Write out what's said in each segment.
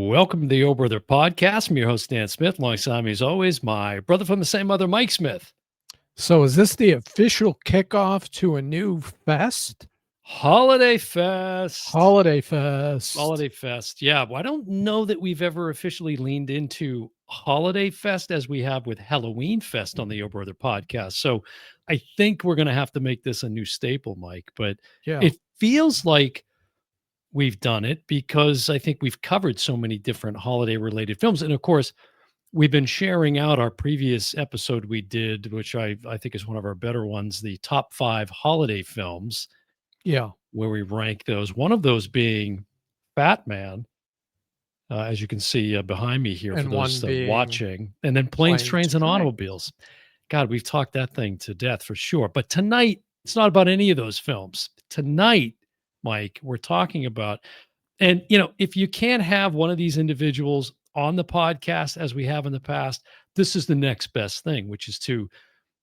Welcome to the O Brother Podcast. I'm your host, Dan Smith. Alongside me, as always, my brother from the same mother, Mike Smith. So is this the official kickoff to a new fest? Holiday Fest. Holiday Fest. Holiday Fest. Yeah. Well, I don't know that we've ever officially leaned into Holiday Fest as we have with Halloween Fest on the O Brother Podcast. So I think we're going to have to make this a new staple, Mike. But Yeah. it feels like we've done it because I think we've covered so many different holiday related films. And of course, we've been sharing out our previous episode we did, which I think is one of our better ones, the top 5 holiday films, Yeah. where we rank those. One of those being Batman, as you can see behind me here for And those one being watching, and then Planes, Planes, Trains, and Trains. Automobiles. God, we've talked that thing to death for sure. But tonight, it's not about any of those films. Tonight, Mike, we're talking about, and if you can't have one of these individuals on the podcast as we have in the past, this is the next best thing, which is to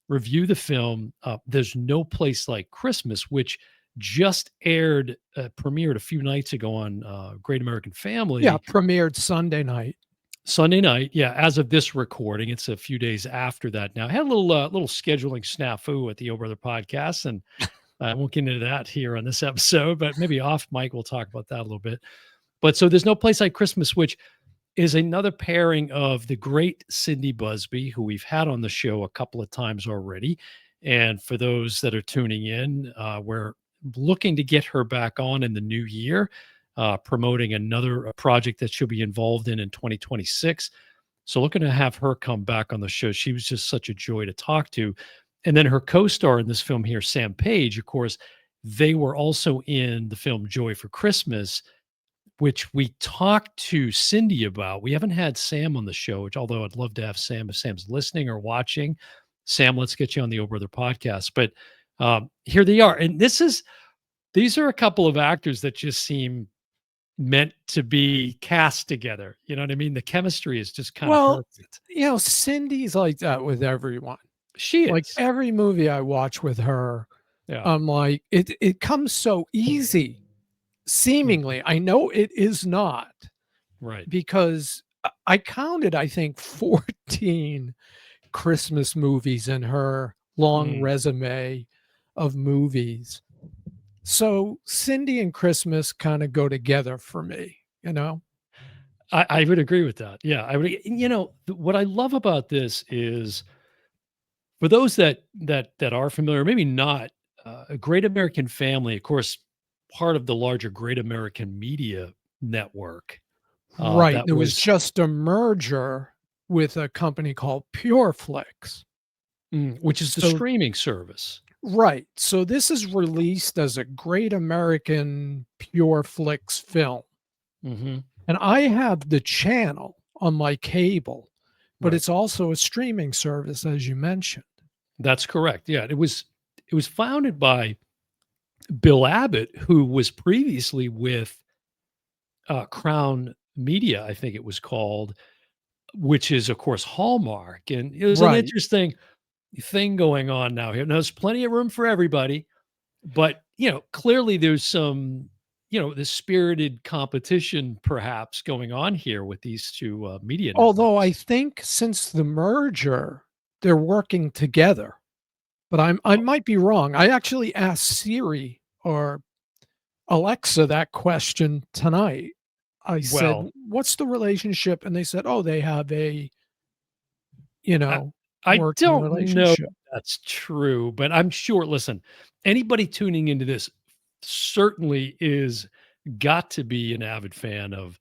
review the film. There's No Place Like Christmas, which just premiered a few nights ago on Great American Family. Yeah, premiered Sunday night. Sunday night, yeah. As of this recording, it's a few days after that. Now, I had a little scheduling snafu at the O Brother Podcast, and I won't get into that here on this episode, but maybe off mic we'll talk about that a little bit. But so there's No Place Like Christmas, which is another pairing of the great Cindy Busby, who we've had on the show a couple of times already. And for those that are tuning in, we're looking to get her back on in the new year, promoting another project that she'll be involved in 2026. So looking to have her come back on the show. She was just such a joy to talk to. And then her co-star in this film here, Sam Page, of course, they were also in the film Joy for Christmas, which we talked to Cindy about. We haven't had Sam on the show, which although I'd love to have Sam, if Sam's listening or watching. Sam, let's get you on the O Brother Podcast. But here they are. And these are a couple of actors that just seem meant to be cast together. You know what I mean? The chemistry is just kind of perfect. Cindy's like that with everyone. She Like is. every movie I watch with her, Yeah. I'm like, it comes so easy. Seemingly, I know it is not, Right. because I counted, I think, 14 Christmas movies in her long resume of movies. So Cindy and Christmas kind of go together for me, I would agree with that. Yeah. I would, what I love about this is for those that are familiar, maybe not, a Great American Family, of course, part of the larger Great American Media Network. Right. That There was was just a merger with a company called PureFlix. which is the So streaming service. right. So this is released as a Great American PureFlix film. Mhm. And I have the channel on my cable, but Right. it's also a streaming service, as you mentioned. That's correct. Yeah, it was founded by Bill Abbott, who was previously with Crown Media, I think it was called, which is of course Hallmark, and it was an Right. interesting thing going on now here. Now, there's plenty of room for everybody, but clearly there's some this spirited competition perhaps going on here with these two media Although I networks. think since the merger, they're working together. But I might be wrong. I actually asked Siri or Alexa that question tonight. I said, Well, "What's the relationship?" And they said, "Oh, they have a, I, I working don't know if relationship." that's true, but I'm sure. Listen, anybody tuning into this certainly is got to be an avid fan of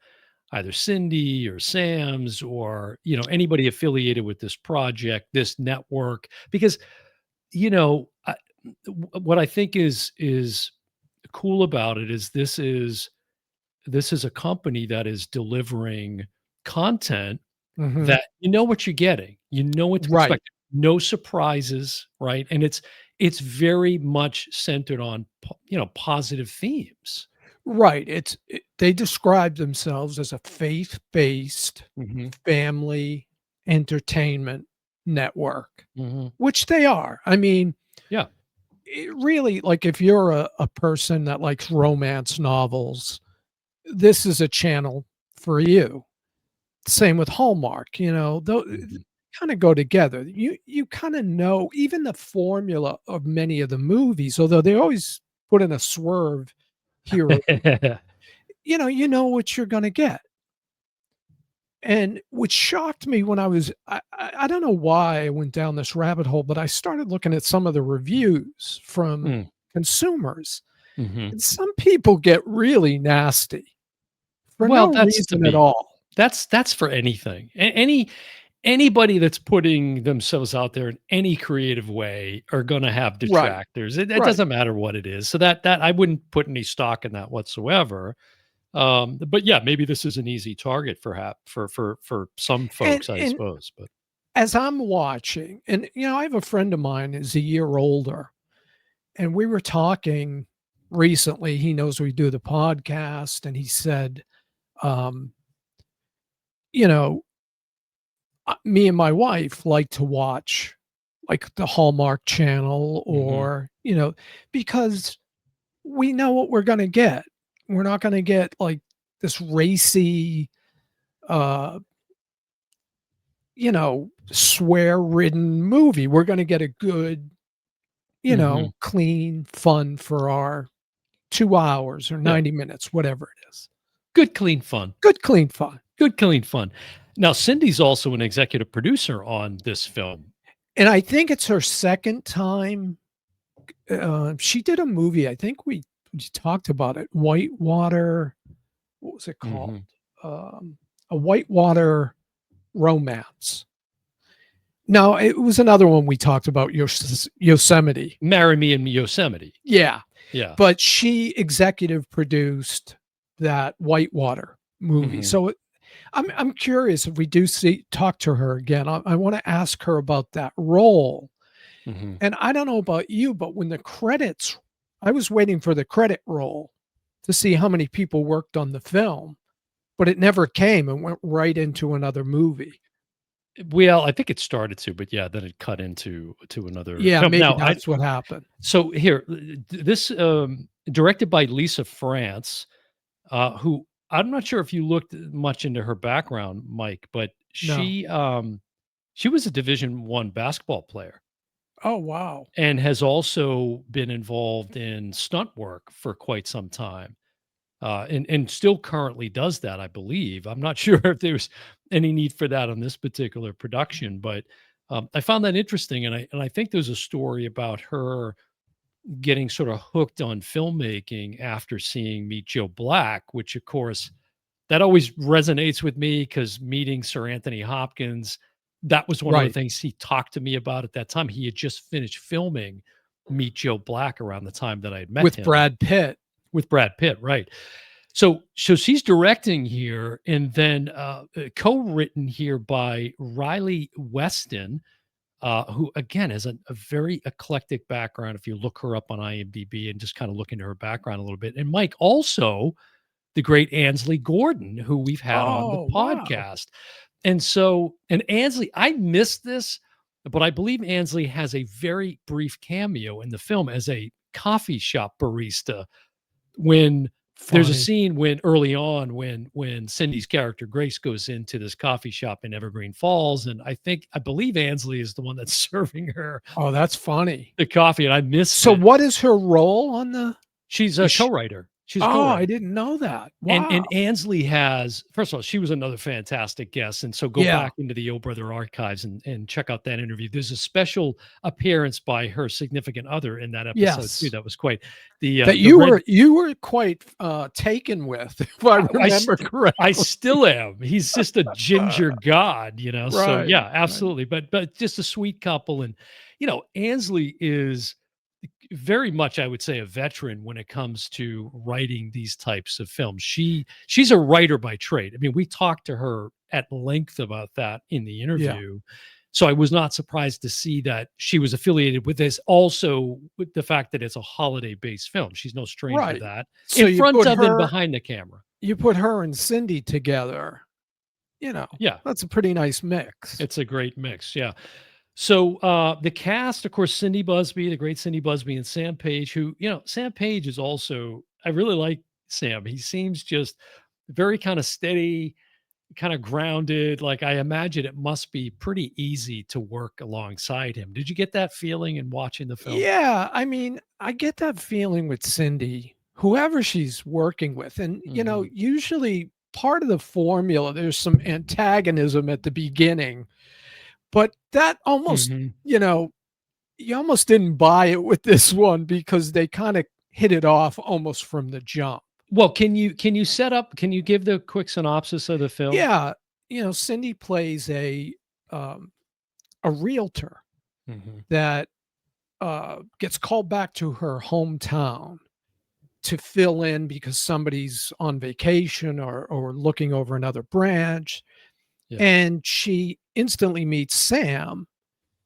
either Cindy or Sam's or anybody affiliated with this project, this network, because what I think is cool about it is this is a company that is delivering content Mhm. that you know what you're getting. You know what to Right. expect. No surprises, right? And it's very much centered on positive themes. Right. They describe themselves as a faith-based Mhm, family entertainment network, mhm. which they are. I mean, Yeah, it really, like, if you're a person that likes romance novels, this is a channel for you. Same with Hallmark, though Mhm. kind of go together. You kind of know even the formula of many of the movies, although they always put in a swerve here or you know what you're going to get. And what shocked me when I don't know why I went down this rabbit hole, but I started looking at some of the reviews from Mm, consumers, mhm. and some people get really nasty for Well, no that's to reason at be all. that's for anything. Anybody that's putting themselves out there in any creative way are gonna have Right, detractors. It right. doesn't matter what it is. So that I wouldn't put any stock in that whatsoever. But yeah, maybe this is an easy target for for some And folks, I and suppose. But as I'm watching, and I have a friend of mine who's a year older, and we were talking recently. He knows we do the podcast, and he said, um, you know, me and my wife like to watch like the Hallmark Channel mhm, or, because we know what we're going to get. We're not going to get like this racy, uh, swear ridden movie. We're going to get a good, mhm. clean fun for our 2 hours or Yeah, 90 minutes, whatever it is. good, clean fun. Good, clean fun. Good, clean fun. Now, Cindy's also an executive producer on this film. And I think it's her second time. She did a movie. I think we talked about it. Whitewater. What was it called? Mhm. Um, a Whitewater Romance. No, it was another one we talked about. Yosemite. Marry Me in Yosemite. Yeah, Yeah. but she executive produced that Whitewater movie. Mhm, So I'm curious if we do see talk to her again. I want to ask her about that role. mhm. And I don't know about you, but when the credits, I was waiting for the credit roll to see how many people worked on the film, but it never came and went right into another movie. Well, I think it started to, but yeah, then it cut into another Yeah, film. maybe Now, I that's what happened. so here, this directed by Lisa France, who I'm not sure if you looked much into her background, Mike, but No. she was a Division One basketball player Oh, wow. and has also been involved in stunt work for quite some time. And still currently does that, I believe. I'm not sure if there's any need for that on this particular production, but I found that interesting, and I think there's a story about her getting sort of hooked on filmmaking after seeing Meet Joe Black, which of course that always resonates with me because meeting Sir Anthony Hopkins, that was one of the Right. things he talked to me about at that time. He had just finished filming Meet Joe Black around the time that I had met With him Brad Pitt. with Brad Pitt, right? So she's directing here, and then co-written here by Riley Weston, who again has a very eclectic background. If you look her up on IMDb and just kind of look into her background a little bit, and Mike also the great Ansley Gordon, who we've had on the Oh, wow. podcast, and Ansley, I missed this, but I believe Ansley has a very brief cameo in the film as a coffee shop barista when there's a Funny. scene when early on when Cindy's character Grace goes into this coffee shop in Evergreen Falls, and I believe Ansley is the one that's serving her Oh, that's funny. the coffee, and I missed So it. what is her role on the She's a is sh co-writer. She's a Oh, I co-writer. didn't know that. And Wow. Ansley has first of all, she was another fantastic guest, and so go Yeah. back into the O Brother archives and check out that interview. There's a special appearance by her significant other in that episode too. Yes. That was quite That the red you were quite, taken with, if I I remember I correctly. still am. He's just a ginger god, you know? So, Right, yeah, right. absolutely, but just a sweet couple, and, Ansley is very much, I would say, a veteran when it comes to writing these types of films. She's a writer by trade. I mean, we talked to her at length about that in the Yeah. interview, so I was not surprised to see that she was affiliated with this, also with the fact that it's a holiday-based film. She's no stranger to Right. that, So in front of and behind the camera. you put her and Cindy together, you know, Yeah. that's a pretty nice mix. It's a great mix, yeah. So, the cast, of course, Cindy Busby, the great Cindy Busby, and Sam Page, who, Sam Page is also I really like Sam. He seems just very kinda steady, kind of grounded. Like, I imagine it must be pretty easy to work alongside him. Did you get that feeling in watching the film? Yeah, I mean, I get that feeling with Cindy, whoever she's working with. And, Mhm. usually part of the formula, there's some antagonism at the beginning, but that almost, Mhm. you know, you almost didn't buy it with this one because they kind of hit it off almost from the jump. Well, can you give the quick synopsis of the film? Yeah, Cindy plays um, a realtor Mhm. that gets called back to her hometown to fill in because somebody's on vacation or looking over another branch. Yeah. And she instantly meets Sam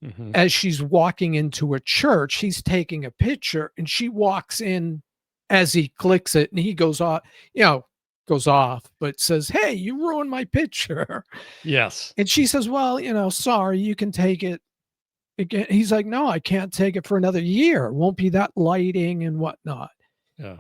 Mhm. as she's walking into a church. He's taking a picture and she walks in as he clicks it and he goes off, but says, "Hey, you ruined my picture." Yes. And she says, "Well, sorry, you can take it again." He's like, "No, I can't take it for another year. It won't be that lighting and whatnot." Yeah.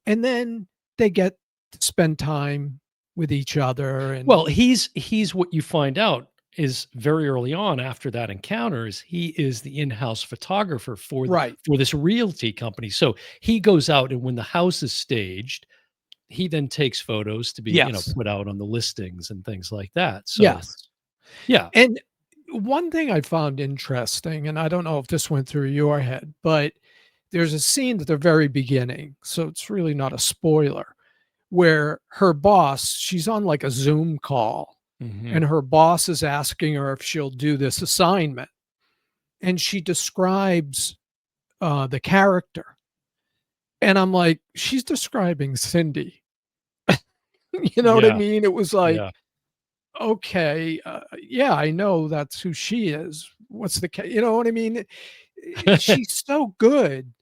And then they get to spend time with each other and Well, he's what you find out is very early on after that encounter is he is the in-house photographer right. for this realty company. So he goes out and when the house is staged, he then takes photos to be, Yes. put out on the listings and things like that. So, Yes. yeah. And one thing I found interesting, and I don't know if this went through your head, but there's a scene at the very beginning, so it's really not a spoiler, where her boss, she's on like a Zoom call, Mhm. and her boss is asking her if she'll do this assignment. And she describes the character. And I'm like, she's describing Cindy. You know what I Yeah. mean? It was like, Yeah. okay, yeah, I know that's who she is. What's you know what I mean? She's so good.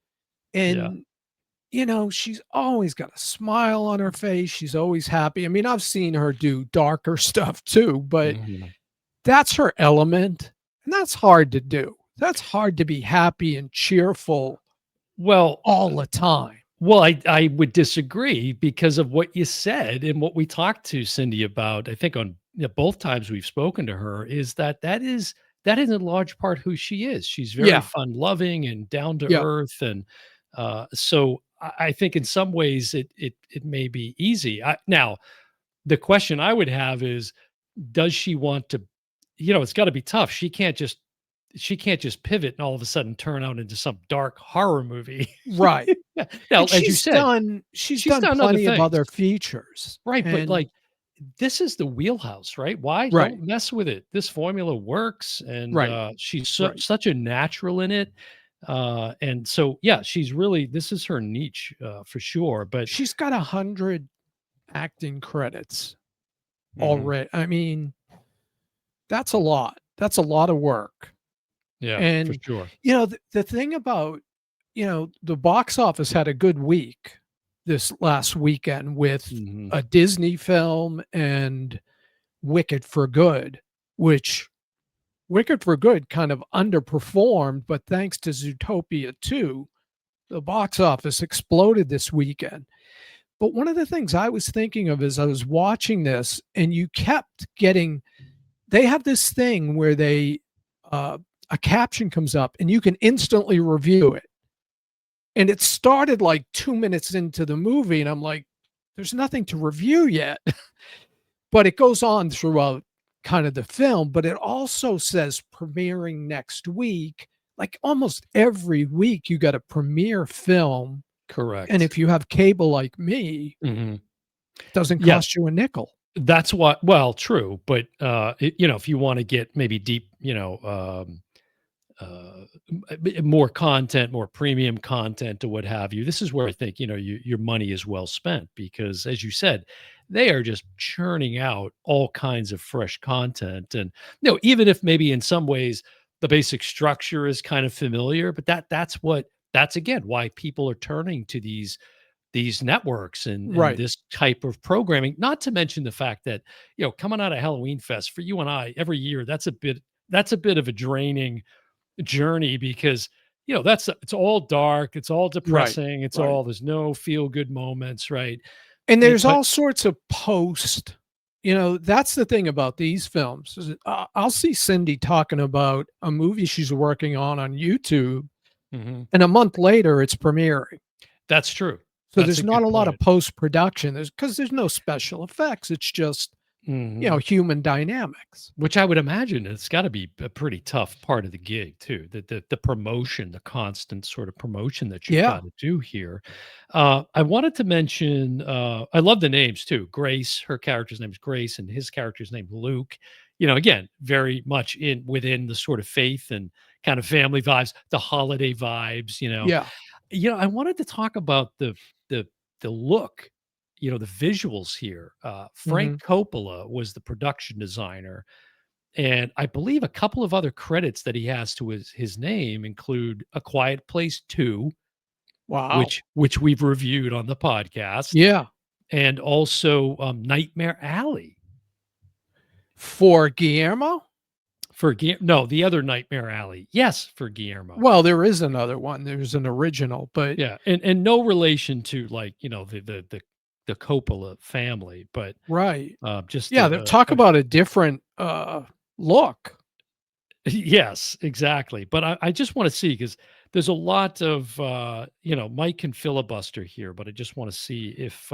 Yeah. And, she's always got a smile on her face. She's always happy. I mean, I've seen her do darker stuff too, but Mhm. that's her element. And that's hard to do. That's hard to be happy and cheerful Well, all the time. I would disagree because of what you said and what we talked to Cindy about. I think on both times we've spoken to her is that is in large part who she is. She's very Yeah. fun loving and down to Yep. earth, and so I think in some ways it may be easy. Now the question I would have is, does she want to? It's got to be tough. She can't just pivot and all of a sudden turn out into some dark horror movie. Right. Now, And as you said, she's she's done done other plenty of things. other features. Right, but, And like, this is the wheelhouse, right? Why? right, Don't mess with it. This formula works, and, right, she's right. such a natural in it, and so, yeah, she's really this is her niche, for sure, but She's got 100 acting credits Mhm. already. I mean, that's a lot. That's a lot of work. Yeah, for And, sure. the thing about, the box office had a good week this last weekend with Mhm. a Disney film and Wicked for Good, which Wicked for Good kind of underperformed, but thanks to Zootopia 2, the box office exploded this weekend. But one of the things I was thinking of as I was watching this, and you kept getting, they have this thing where uh, a caption comes up and you can instantly review it. And it started like 2 minutes into the movie, and I'm like, there's nothing to review yet. But it goes on throughout kind of the film, but it also says premiering next week. Like almost every week, you got a premiere film. And Correct. if you have cable like me, Mhm. it doesn't Yeah, cost you a nickel. that's what well, true, but, if you wanna get maybe deep, more content, more premium content or what have you. This is where I think, your money is well spent because as you said, they are just churning out all kinds of fresh content. And even if maybe in some ways the basic structure is kind of familiar, but that's again why people are turning to these networks and Right. this type of programming, not to mention the fact that, coming out of Halloween Fest for you and I every year, that's a bit of a draining journey because that's it's all dark, it's all Right. depressing, it's Right. all there's no feel good moments, right? And there's But all sorts of post, that's the thing about these films. I'll see Cindy talking about a movie she's working on YouTube, Mhm. and a month later it's premiering. That's true. So That's there's a not good a lot of point. post production. There's no special effects. It's just Mhm. human dynamics. Which I would imagine it's gotta be a pretty tough part of the gig too, the promotion, the constant sort of promotion that you've Yeah, gotta do here. I wanted to mention, I love the names too. Grace, her character's name is Grace, and his character's named Luke. Again, very much in within the sort of faith and kind of family vibes, the holiday vibes. yeah. I wanted to talk about the the look, the visuals here. Frank Hmm. Coppola was the production designer, and I believe a couple of other credits that he has to his name include A Quiet Place 2, Wow. which we've reviewed on the podcast, Yeah. and also, Nightmare Alley For Guillermo? for no, the other Nightmare Alley. Yes, for Guillermo. Well, there is another one. There's an original, but Yeah, and no relation to, like, the Coppola family, but, right. just Yeah, talk about a different look. yes, exactly. But I just want to see because there's a lot of Mike can filibuster here, but I just want to see if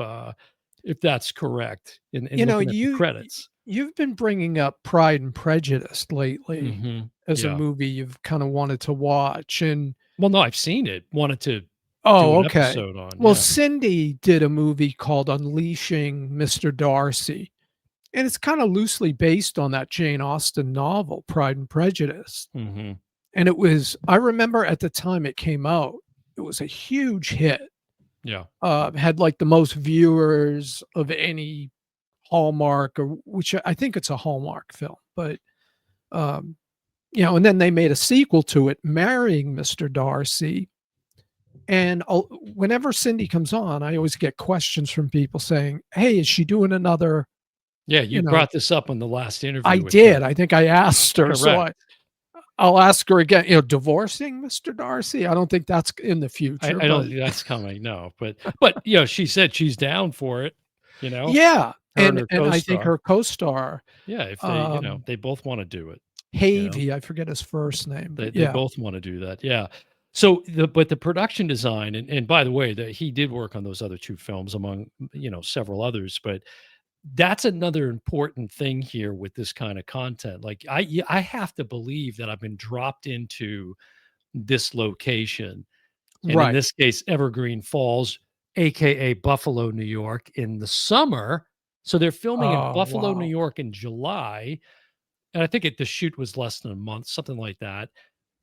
that's correct in You know, looking at the you credits. you've been bringing up Pride and Prejudice lately as a Yeah. movie you've kind of wanted to watch, and Well, no, I've seen it. Wanted to do oh, an okay. episode on. Well, Yeah. Cindy did a movie called Unleashing Mr. Darcy, and it's kind of loosely based on that Jane Austen novel, Pride and Prejudice. Hmm. And I remember at the time it came out, it was a huge hit. Yeah. Had like the most viewers of any Hallmark, or which I think it's a Hallmark film, but um, and then they made a sequel to it, Marrying Mr. Darcy. And whenever Cindy comes on, I always get questions from people saying, "Hey, is she doing another?" Yeah. You You know, brought this up on the last I interview with her. did. I think I asked her, so Correct. I'll ask her again. Divorcing Mr. Darcy. I don't think that's in the I, future, I don't but think that's coming. No, but she said she's down for it. You know, yeah. her and And her I think co-star. her co-star, Yeah, if they, um, they both want to do it. You know, Havey, I forget his first name, they but they yeah, both want to do that. Yeah. So the production design, and by the way, that he did work on those other two films among several others, but that's another important thing here with this kind of content. Like I have to believe that I've been dropped into this location, and in right. this case, Evergreen Falls, aka Buffalo, New York, in the summer. So they're filming in Oh, Buffalo, New wow. York in July, and I think the shoot was less than a month, something like that.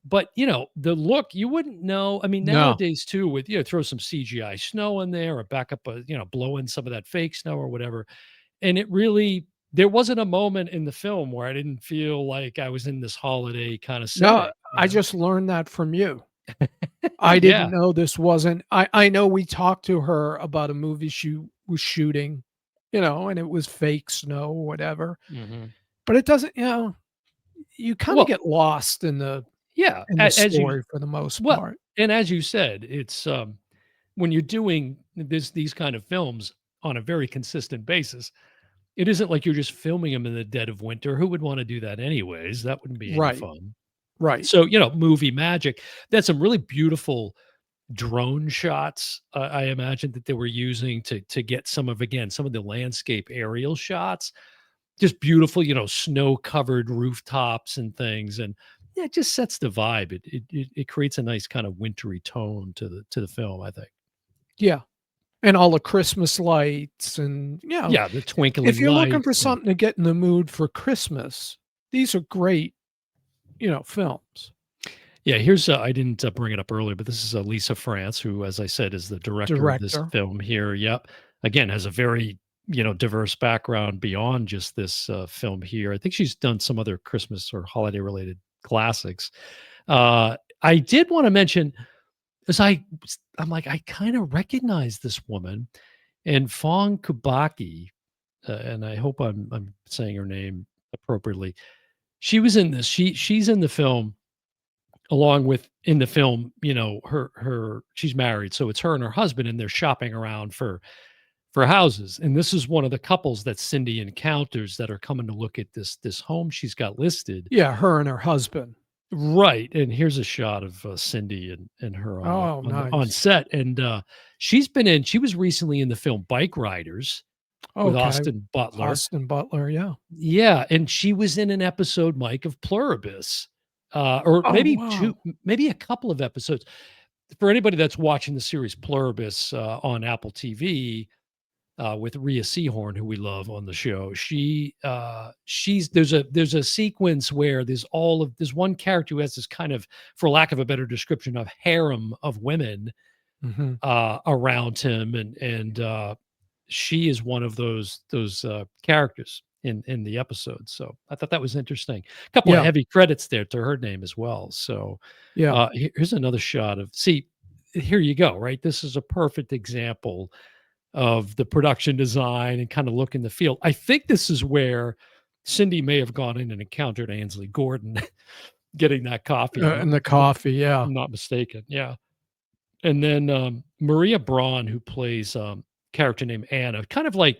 But, the look, you wouldn't know. I mean, No. nowadays too, with throw some CGI snow in there or back up blow in some of that fake snow or whatever. And it really there wasn't a moment in the film where I didn't feel like I was in this holiday kind of No, setting, I just learned that from you. I didn't Yeah. know this wasn't I know we talked to her about a movie she was shooting, and it was fake snow or whatever, Mhm. but it doesn't, you kinda Well, get lost yeah, in the as you story for the most well, part. and as you said, it's when you're doing these kind of films on a very consistent basis, it isn't like you're just filming them in the dead of winter. Who would want to do that anyways? That wouldn't be any Right, fun. right. So, movie magic. That's some really beautiful drone shots. I imagine that they were using to get some of the landscape aerial shots. Just beautiful, snow covered rooftops and things, and yeah, it just sets the vibe. It creates a nice kind of wintry tone to the film. I think. Yeah, and all the Christmas lights and, Yeah, the if twinkling you're looking for lights. And something to get in the mood for Christmas, these are great, films. yeah, here's I didn't bring it up earlier, but this is Lisa France, who, as I said, is the director of this Director. film here. Yep. Again, has a very, diverse background beyond just this film here. I think she's done some other Christmas or holiday related classics. I did want to mention, as I'm like, I kind of recognize this woman, and Fong Kubaki, and I hope I'm saying her name appropriately. She was in this. She's in the film along with in the film, her she's married, so it's her and her husband, and they're shopping around for for houses. And this is one of the couples that Cindy encounters that are coming to look at this home she's got listed. Yeah, her and her husband. Right, and here's a shot of, Cindy and her on Oh, on nice. set, and, she was recently in the film Bike Riders with Okay. Austin Butler. Austin Butler, yeah. Yeah, and she was in an episode, Mike, of Pluribus, or Oh, maybe 2 wow. maybe a couple of episodes. For anybody that's watching the series Pluribus, on Apple TV, with Rhea Seehorn, who we love on the show. She's there's a sequence where there's one character who has this kind of, for lack of a better description, of harem of women Mhm. around him, and she is one of those characters in the episode. So I thought that was interesting. A couple of Yeah, heavy credits there to her name as well. So yeah. here's another shot of see. Here you go. Right, this is a perfect example of the production design and kind of look in the field. I think this is where Cindy may have gone in and encountered Ainsley Gordon getting that coffee. And the coffee, yeah. I'm not mistaken. Yeah. And then Maria Braun, who plays character named Anna, kind of like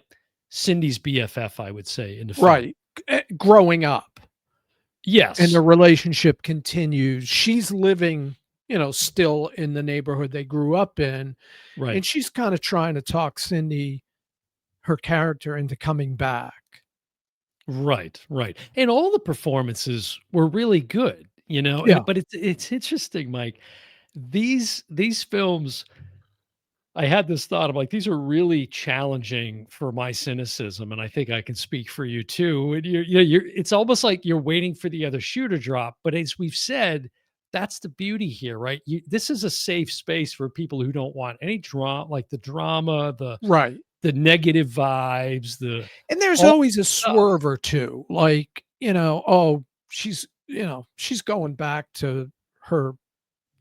Cindy's BFF, I would say, in the film. Right. Growing up, and the Yes. relationship continues. She's living, still in the neighborhood they grew up in, and Right. she's kinda trying to talk Cindy, her character, into coming back. Right. Right. And all the performances were really good, Yeah. but it's interesting, Mike. These films, I had this thought. I'm like, these are really challenging for my cynicism, and I think I can speak for you too. And you're. It's almost like you're waiting for the other shoe to drop. But as we've said, that's the beauty here, right? This is a safe space for people who don't want any drama, like the drama, Right. the negative vibes, the And there's all always a stuff. swerve or two, like, oh, she's going back to her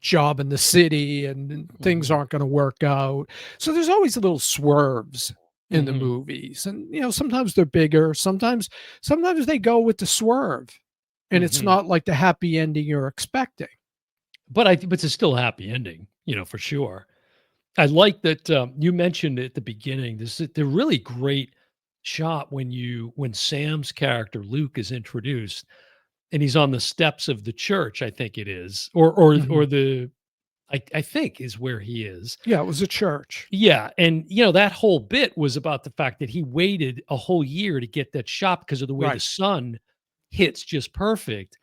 job in the city, and things Hmm. aren't gonna work out. So there's always little swerves in the Hmm. movies, and, sometimes they're bigger, sometimes they go with the swerve, and it's Hmm. not like the happy ending you're expecting. But it's still a happy ending, for sure. I like that, you mentioned at the beginning, the really great shot when Sam's character, Luke, is introduced, and he's on the steps of the church, I think it is, or Mhm. the I think is where he is. Yeah, it was a church. Yeah, and, that whole bit was about the fact that he waited a whole year to get that shot because of the way the Right. sun hits just perfect.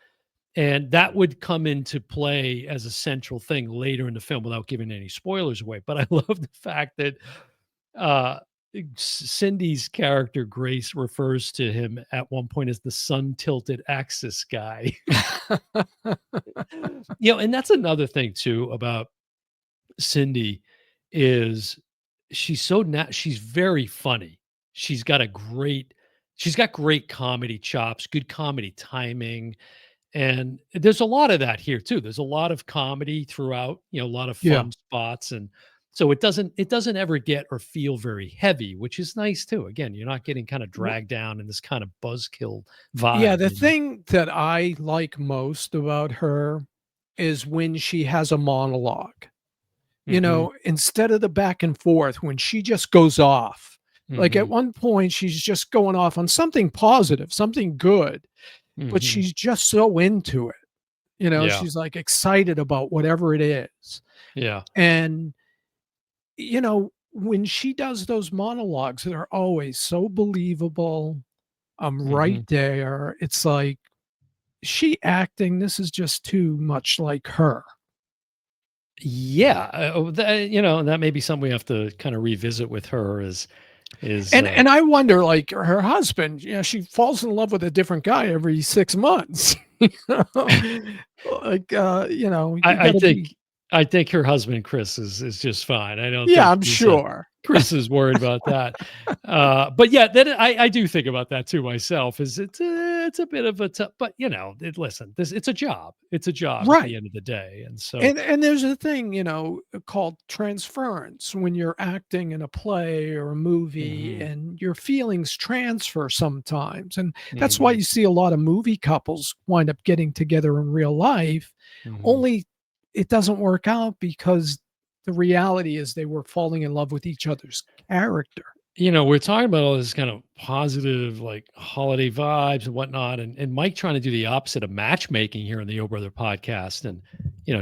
And that would come into play as a central thing later in the film without giving any spoilers away. But I love the fact that uh, Cindy's character, Grace, refers to him at one point as the sun tilted axis guy. And that's another thing too about Cindy is she's very funny. She's got great comedy chops, good comedy timing. And there's a lot of that here too. There's a lot of comedy throughout, a lot of Yeah. fun spots. And so it doesn't ever get or feel very heavy, which is nice too. Again, you're not getting kind of W dragged down in this kind of buzzkill Yeah, vibe, the thing that I like most about her is when she has a monologue. Mhm. Instead of the back and forth, when she just goes off. Like, at Mhm. one point, she's just going off on something positive, something good, but Mhm. she's just so into it. Yeah. She's, like, excited about whatever it is. Yeah. And, when she does those monologues, they're always so believable. I'm right Mhm. there. It's like, "Is she acting? This is just too much like her." Yeah. That may be something we have to kind of revisit with her is And I wonder, like, her husband, she falls in love with a different guy every 6 months, you know? Like, you I gotta think be. I think her husband, Chris, is just fine. I don't Yeah, think I'm sure. Chris is worried about that. But yeah, then I do think about that too myself. Is it's a bit of a tough, but listen, it's a job. It's a job at the Right. end of the day, and so. And there's a thing, called transference when you're acting in a play or a movie, Mhm. and your feelings transfer sometimes, and that's why Mhm. you see a lot of movie couples wind up getting together in real life, Mhm. only it doesn't work out because the reality is they were falling in love with each other's character. We're talking about all this kind of positive, like holiday vibes and whatnot, and Mike trying to do the opposite of matchmaking here on the O Brother podcast, and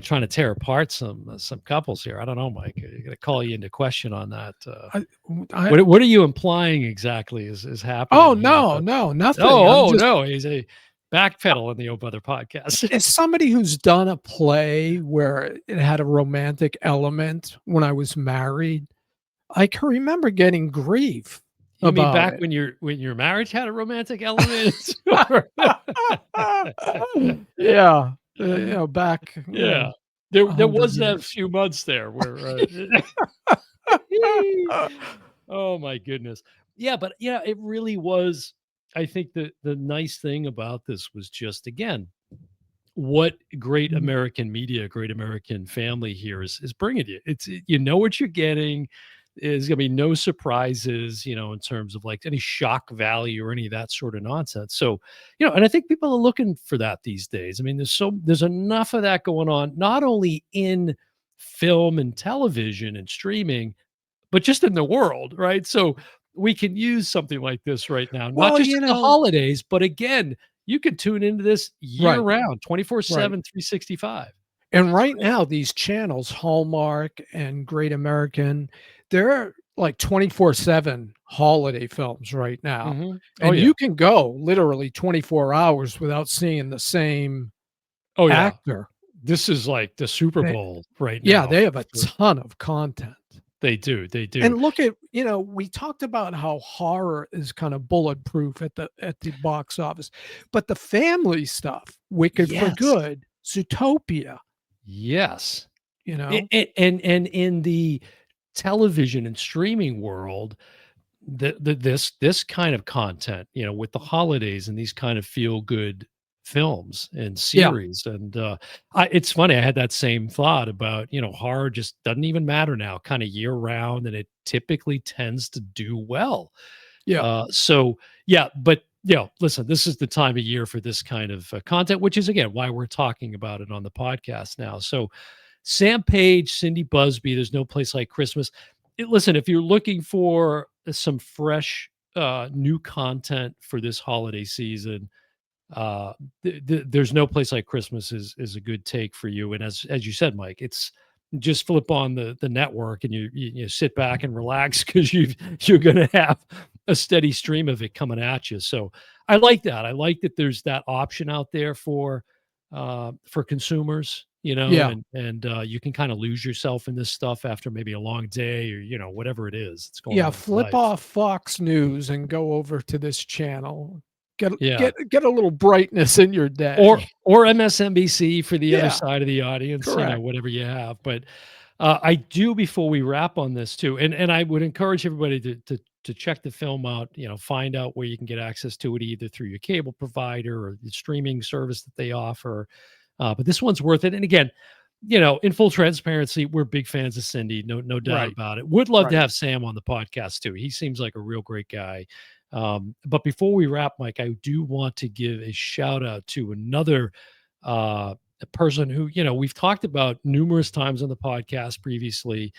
trying to tear apart some couples here. I don't know, Mike. I got to call you into question on that. I, I What are you implying exactly is happening oh here? no, no, nothing. I'm Oh just no, he's a backpedal on the O Brother podcast. as somebody who's done a play where it had a romantic element when I was married, I can remember getting grief You mean about back it. when your marriage had a romantic element? Yeah, back, Yeah. a There 100 was that years. few months there where, oh my goodness. Yeah, but yeah, it really was. I think the nice thing about this was just, again, what great Mhm. American media, great American family here is bringing you. You know what you're getting. There's gonna be no surprises, in terms of like any shock value or any of that sort of nonsense. So, and I think people are looking for that these days. I mean, there's enough of that going on, not only in film and television and streaming, but just in the world, right? So we can use something like this right now, not Well, just at the holidays, but again, you can tune into this year right, round, right. 24/7, 365. And It's right great. now, these channels, Hallmark and Great American, they're like 24/7 holiday films right now. Mhm. Oh, And yeah. you can go literally 24 hours without seeing the same Oh, yeah. actor. This is like the Super They Bowl right Yeah, now they have a for ton of content. they do. And look at, we talked about how horror is kind of bulletproof at the box office, but the family stuff, Wicked for Yes. Good, Zootopia, Yes. you know? And in the television and streaming world, this kind of content, with the holidays and these kind of feel good films and Yeah, series, and it's funny. I had that same thought about horror just doesn't even matter now, kind of year round, and it typically tends to do well. yeah, So yeah, but listen, this is the time of year for this kind of content, which is again why we're talking about it on the podcast now. So Sam Page, Cindy Busby, There's No Place Like Christmas. Listen, if you're looking for some fresh, new content for this holiday season, There's No Place Like Christmas is a good take for you. And as you said, Mike, it's just flip on the network and you sit back and relax because you're going to have a steady stream of it coming at you. So I like that. I like that there's that option out there for consumers, yeah. and you can kind of lose yourself in this stuff after maybe a long day or whatever it is that's going Yeah, on in flip life. off Fox News and go over to this channel. Get Yeah. get get a little brightness in your Or day. or MSNBC for the other Yeah, side of the audience, correct. whatever you have. But I do, before we wrap on this too, and I would encourage everybody to check the film out. Find out where you can get access to it, either through your cable provider or the streaming service that they offer. But this one's worth it. And again, in full transparency, we're big fans of Cindy, no doubt Right, about it. Would love to right. have Sam on the podcast too. He seems like a real great guy. But before we wrap, Mike, I do want to give a shout out to another a person who we've talked about numerous times on the podcast previously,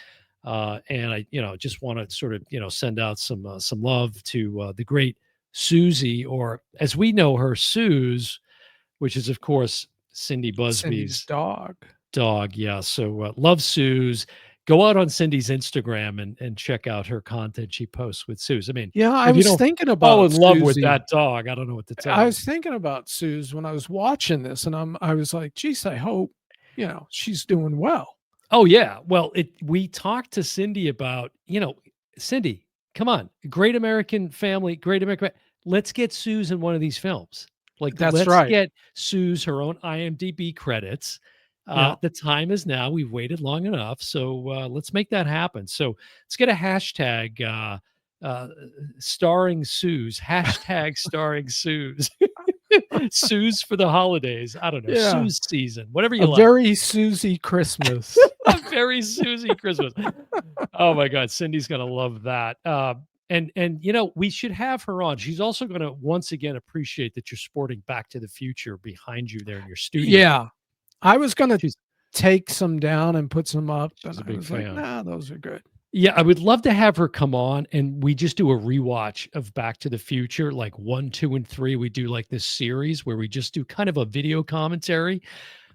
and I just want to sort of send out some love to the great Susie, or as we know her, Suze, which is of course Cindy Cindy's Busby's dog. dog. Yeah. So love Suze. Go out on Cindy's Instagram and check out her content she posts with Suze. I mean, Yeah, I if you was don't thinking fall about in love with Susie. that dog, I don't know what to tell I you. was thinking about Suze when I was watching this, and I was like, "Geez, I hope, she's doing well." Oh yeah. Well, we talked to Cindy about, Cindy, come on, great American family, great American. Let's get Suze in one of these films. Like, That's let's right. get Suze her own IMDb credits. Yeah. The time is now. We've waited long enough, so let's make that happen. So let's get a hashtag uh, starring Suze. Hashtag starring Suze. Suze for the holidays. I don't know. Yeah. Suze season, whatever you A like. very Susie Christmas. A very Susie Christmas. Oh my God, Cindy's gonna love that. And we should have her on. She's also gonna once again appreciate that you're sporting Back to the Future behind you there in your studio. Yeah. I was gonna She's take some down and put some up, and she's a I big was like, fan. "Nah, those are good." Yeah, I would love to have her come on and we just do a rewatch of Back to the Future, like 1, 2, and 3. We do like this series where we just do kind of a video commentary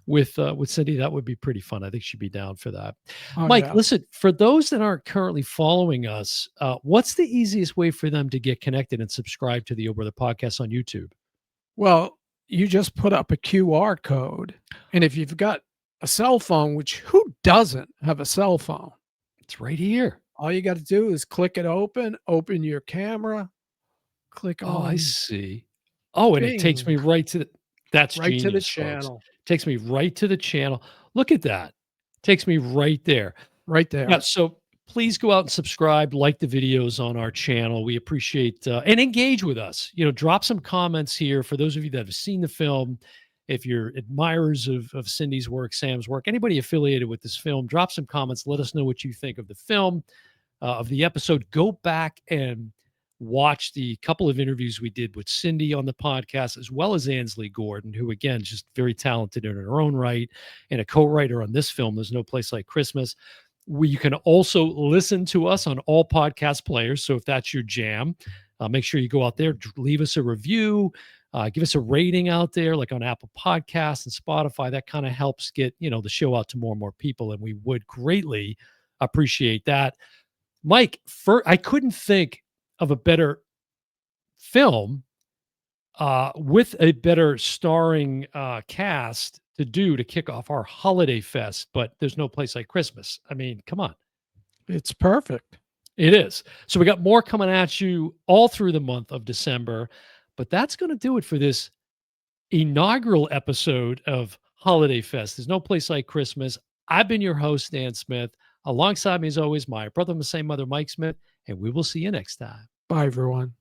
with Cindy. That would be pretty fun. I think she'd be down for that. Oh, Mike, yeah. listen, for those that aren't currently following us, what's the easiest way for them to get connected and subscribe to the Oh Brother podcast on YouTube? Well, you just put up a QR code, and if you've got a cell phone, which who doesn't have a cell phone? It's right here. All you got to do is click it open your camera, click Oh, I on see. Oh, and it takes bing, me right to the that's right to the genius, folks. channel, Takes me right to the channel. Look at that. Takes me right there. right Yeah, there. so please go out and subscribe, like the videos on our channel. We appreciate and engage with us. Drop some comments here for those of you that have seen the film. If you're admirers of Cindy's work, Sam's work, anybody affiliated with this film, drop some comments. Let us know what you think of the film, of the episode. Go back and watch the couple of interviews we did with Cindy on the podcast, as well as Ansley Gordon, who, again, is just very talented in her own right and a co-writer on this film, There's No Place Like Christmas. You can also listen to us on all podcast players. So if that's your jam, make sure you go out there, leave us a review, give us a rating out there, like on Apple Podcasts and Spotify. That kind of helps get the show out to more and more people, and we would greatly appreciate that. Mike, I couldn't think of a better film with a better starring cast to kick off our holiday fest, but There's No Place Like Christmas. I mean, come on. It's perfect. It is. So we got more coming at you all through the month of December, but that's going to do it for this inaugural episode of Holiday Fest. There's No Place Like Christmas. I've been your host, Dan Smith. Alongside me, as always, my brother from the same mother, Mike Smith, and we will see you next time. Bye, everyone.